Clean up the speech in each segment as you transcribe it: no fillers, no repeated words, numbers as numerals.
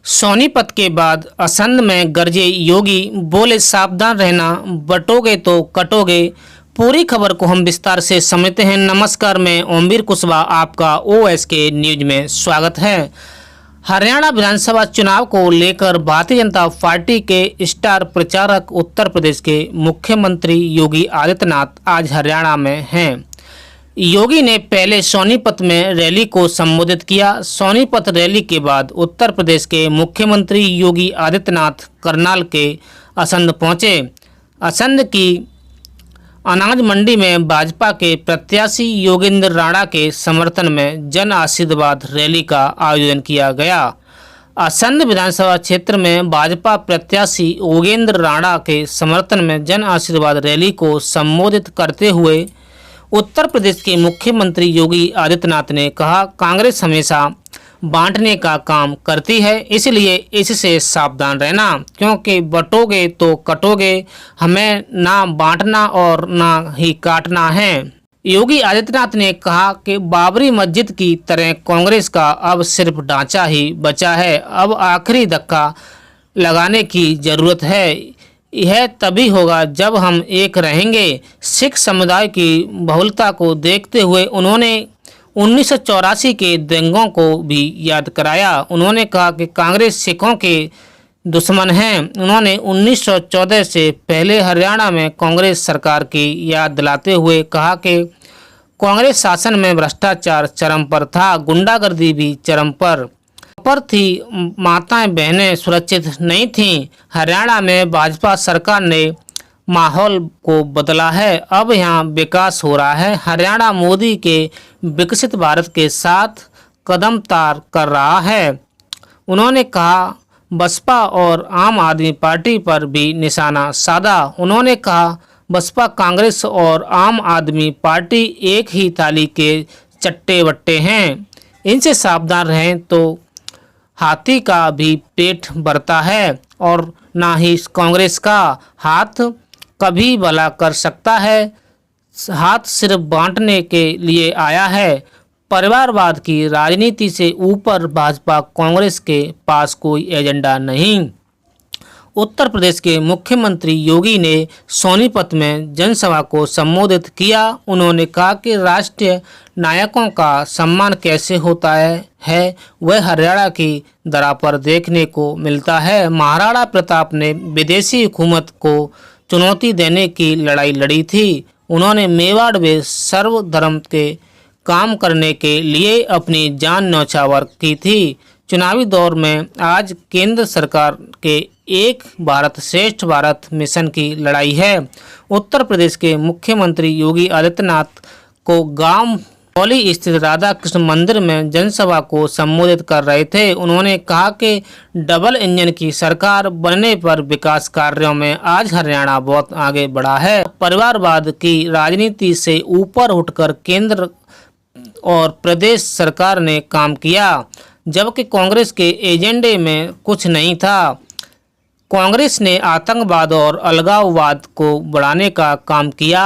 सोनीपत के बाद असंध में गरजे योगी, बोले सावधान रहना, बटोगे तो कटोगे। पूरी खबर को हम विस्तार से समझते हैं। नमस्कार, मैं ओमवीर कुशवाहा, आपका OSK न्यूज में स्वागत है। हरियाणा विधानसभा चुनाव को लेकर भारतीय जनता पार्टी के स्टार प्रचारक उत्तर प्रदेश के मुख्यमंत्री योगी आदित्यनाथ आज हरियाणा में हैं। योगी ने पहले सोनीपत में रैली को संबोधित किया। सोनीपत रैली के बाद उत्तर प्रदेश के मुख्यमंत्री योगी आदित्यनाथ करनाल के असंध पहुंचे। असंध की अनाज मंडी में भाजपा के प्रत्याशी योगेंद्र राणा के समर्थन में जन आशीर्वाद रैली का आयोजन किया गया। असंध विधानसभा क्षेत्र में भाजपा प्रत्याशी योगेंद्र राणा के समर्थन में जन आशीर्वाद रैली को संबोधित करते हुए उत्तर प्रदेश के मुख्यमंत्री योगी आदित्यनाथ ने कहा, कांग्रेस हमेशा बांटने का काम करती है, इसलिए इससे सावधान रहना, क्योंकि बटोगे तो कटोगे। हमें ना बांटना और ना ही काटना है। योगी आदित्यनाथ ने कहा कि बाबरी मस्जिद की तरह कांग्रेस का अब सिर्फ ढांचा ही बचा है। अब आखिरी धक्का लगाने की जरूरत है। यह तभी होगा जब हम एक रहेंगे। सिख समुदाय की बहुलता को देखते हुए उन्होंने 1984 के दंगों को भी याद कराया। उन्होंने कहा कि कांग्रेस सिखों के दुश्मन है। उन्होंने 1914 से पहले हरियाणा में कांग्रेस सरकार की याद दिलाते हुए कहा कि कांग्रेस शासन में भ्रष्टाचार चरम पर था, गुंडागर्दी भी चरम पर थी, माताएं बहनें सुरक्षित नहीं थीं। हरियाणा में भाजपा सरकार ने माहौल को बदला है। अब यहाँ विकास हो रहा है। हरियाणा मोदी के विकसित भारत के साथ कदम तार कर रहा है। उन्होंने कहा, बसपा और आम आदमी पार्टी पर भी निशाना साधा। उन्होंने कहा, बसपा, कांग्रेस और आम आदमी पार्टी एक ही थाली के चट्टे बट्टे हैं। इनसे सावधान रहें तो हाथी का भी पेट भरता है और ना ही कांग्रेस का हाथ कभी भला कर सकता है। हाथ सिर्फ बांटने के लिए आया है। परिवारवाद की राजनीति से ऊपर भाजपा कांग्रेस के पास कोई एजेंडा नहीं। उत्तर प्रदेश के मुख्यमंत्री योगी ने सोनीपत में जनसभा को संबोधित किया। उन्होंने कहा कि राष्ट्रीय नायकों का सम्मान कैसे होता है वह हरियाणा की धरा पर देखने को मिलता है। महाराणा प्रताप ने विदेशी हुकूमत को चुनौती देने की लड़ाई लड़ी थी। उन्होंने मेवाड़ में सर्वधर्म के काम करने के लिए अपनी जान न्यौछावर की थी। चुनावी दौर में आज केंद्र सरकार के एक भारत श्रेष्ठ भारत मिशन की लड़ाई है। उत्तर प्रदेश के मुख्यमंत्री योगी आदित्यनाथ को गांव पौली स्थित राधा कृष्ण मंदिर में जनसभा को संबोधित कर रहे थे। उन्होंने कहा कि डबल इंजन की सरकार बनने पर विकास कार्यों में आज हरियाणा बहुत आगे बढ़ा है। परिवारवाद की राजनीति से ऊपर उठकर केंद्र और प्रदेश सरकार ने काम किया, जबकि कांग्रेस के एजेंडे में कुछ नहीं था। कांग्रेस ने आतंकवाद और अलगाववाद को बढ़ाने का काम किया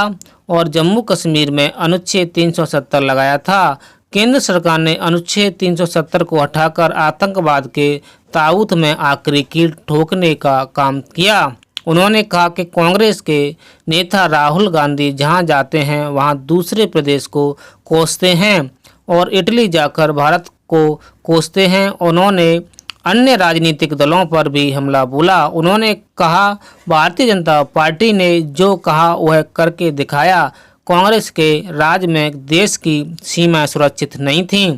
और जम्मू कश्मीर में अनुच्छेद 370 लगाया था। केंद्र सरकार ने अनुच्छेद 370 को हटाकर आतंकवाद के ताबूत में आखिरी कील ठोकने का काम किया। उन्होंने कहा कि कांग्रेस के नेता राहुल गांधी जहां जाते हैं वहां दूसरे प्रदेश को कोसते हैं और इटली जाकर भारत को कोसते हैं। उन्होंने अन्य राजनीतिक दलों पर भी हमला बोला। उन्होंने कहा, भारतीय जनता पार्टी ने जो कहा वह करके दिखाया। कांग्रेस के राज में देश की सीमाएं सुरक्षित नहीं थीं।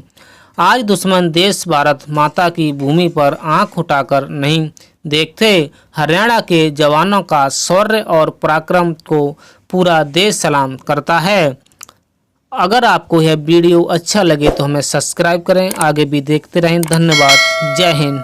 आज दुश्मन देश भारत माता की भूमि पर आंख उठाकर नहीं देखते। हरियाणा के जवानों का शौर्य और पराक्रम को पूरा देश सलाम करता है। अगर आपको यह वीडियो अच्छा लगे तो हमें सब्सक्राइब करें। आगे भी देखते रहें। धन्यवाद। जय हिंद।